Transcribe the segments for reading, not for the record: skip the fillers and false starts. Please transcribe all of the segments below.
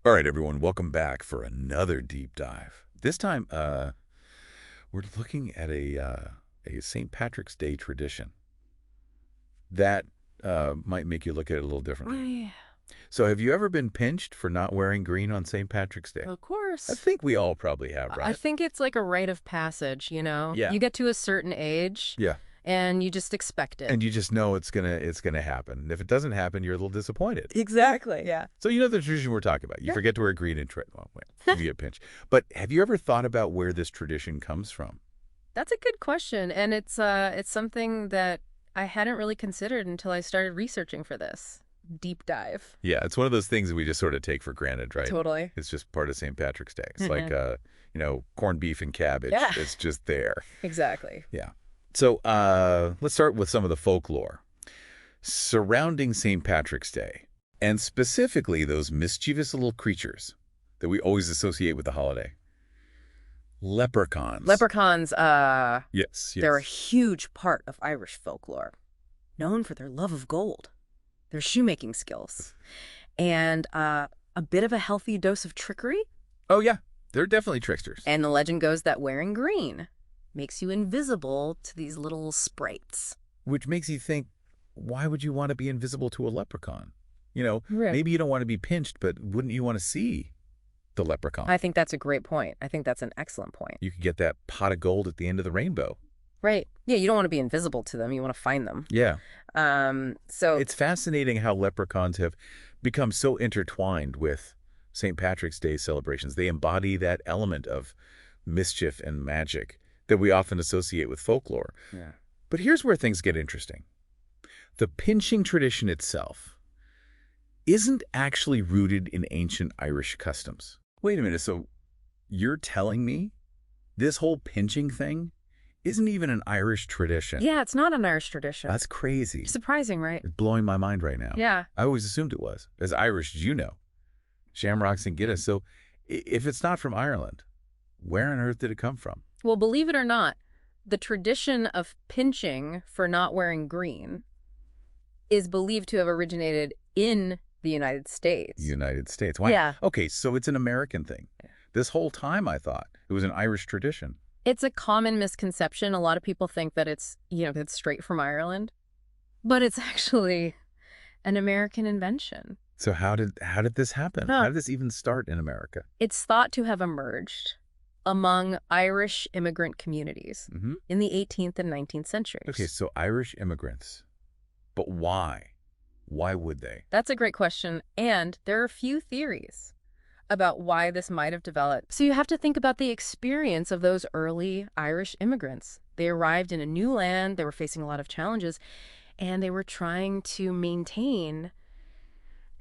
All right, everyone, welcome back for another deep dive. This time, we're looking at a St. Patrick's Day tradition that might make you look at it a little differently. Why, So, have you ever been pinched for not wearing green on St. Patrick's Day? of I course. think we all probably have, I right? think it's like a rite of passage, you know? Yeah. You get to a certain age Yeah, and you just expect it. and you just know it's gonna happen. And if it doesn't happen, you're a little disappointed. Exactly, yeah. So you know the tradition we're talking about. You Yeah. forget to wear green and well, wait, you get pinched. But have you ever thought about where this tradition comes from? That's a good question, and it's something that I hadn't really considered until I started researching for this deep dive. Yeah, it's one of those things that we just sort of take for granted, right? Totally. It's just part of St. Patrick's Day. It's like, Mhm. corned beef and cabbage. Yeah. It's just there. Exactly. Yeah. So let's start with some of the folklore surrounding St. Patrick's Day, and specifically those mischievous little creatures that we always associate with the holiday. Leprechauns. Leprechauns, Yes, they're a yes. huge part of Irish folklore, known for their love of gold, their shoemaking skills, and a bit of a healthy dose of trickery. Oh, yeah. They're definitely tricksters. And the legend goes that wearing green makes you invisible to these little sprites. Which makes you think, why would you want to be invisible to a leprechaun? Right. Maybe you don't want to be pinched, but wouldn't you want to see the leprechaun? I think that's a great point. I think that's an excellent point. You could get that pot of gold at the end of the rainbow. Right. Yeah, you don't want to be invisible to them. You want to find them. Yeah. So It's fascinating how leprechauns have become so intertwined with St. Patrick's Day celebrations. They embody that element of mischief and magic that we often associate with folklore. yeah. But here's where things get interesting. The pinching tradition itself isn't actually rooted in ancient Irish customs. Wait a minute, so you're telling me this whole pinching thing isn't even an Irish tradition? Yeah, it's not an Irish tradition. That's crazy. Surprising, right? It's blowing my mind right now. Yeah. I always assumed it was. As Irish as you know, shamrocks and Guinness. So if it's not from Ireland, where on earth did it come from? Well, believe it or not, the tradition of pinching for not wearing green is believed to have originated in the United States. United States. Why? Yeah. Okay, so it's an American thing. This whole time I thought it was an Irish tradition. It's a common misconception. A lot of people think that it's straight from Ireland, but it's actually an American invention. So how did this happen? Huh. How did this even start in America? It's thought to have emerged among Irish immigrant communities Hmm. in the 18th and 19th centuries. Okay, so Irish immigrants. But why? Why would they? That's a great question, and there are a few theories about why this might have developed. So you have to think about the experience of those early Irish immigrants. They arrived in a new land, they were facing a lot of challenges, and they were trying to maintain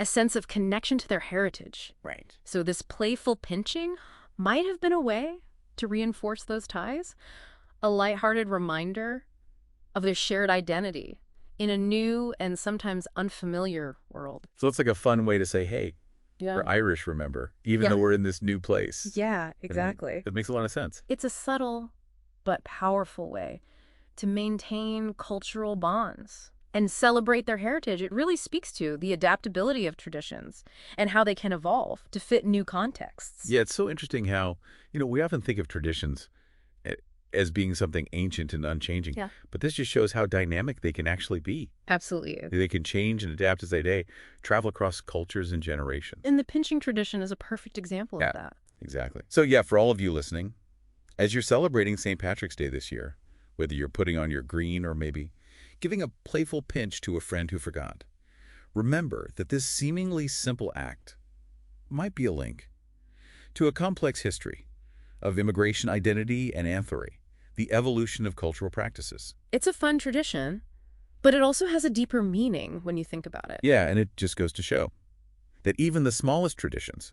a sense of connection to their heritage. Right. So this playful pinching might have been a way to reinforce those ties, a lighthearted reminder of their shared identity in a new and sometimes unfamiliar world. So it's like a fun way to say, hey, Yeah. we're Irish, remember, even Yeah. though we're in this new place. Yeah, exactly. It makes a lot of sense. It's a subtle but powerful way to maintain cultural bonds and celebrate their heritage. It really speaks to the adaptability of traditions and how they can evolve to fit new contexts. Yeah, it's so interesting how, we often think of traditions as being something ancient and unchanging. Yeah. But this just shows how dynamic they can actually be. Absolutely. They can change and adapt as they travel across cultures and generations. And the pinching tradition is a perfect example Yeah. of that. Exactly. So yeah, for all of you listening, as you're celebrating St. Patrick's Day this year, whether you're putting on your green or maybe giving a playful pinch to a friend who forgot, remember that this seemingly simple act might be a link to a complex history of immigration identity and anthropy, the evolution of cultural practices. It's a fun tradition, but it also has a deeper meaning when you think about it. Yeah, and it just goes to show that even the smallest traditions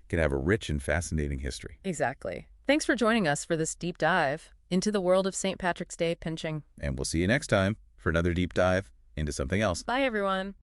can have a rich and fascinating history. Exactly. Thanks for joining us for this deep dive into the world of St. Patrick's Day pinching. And we'll see you next time for another deep dive into something else. Bye, everyone.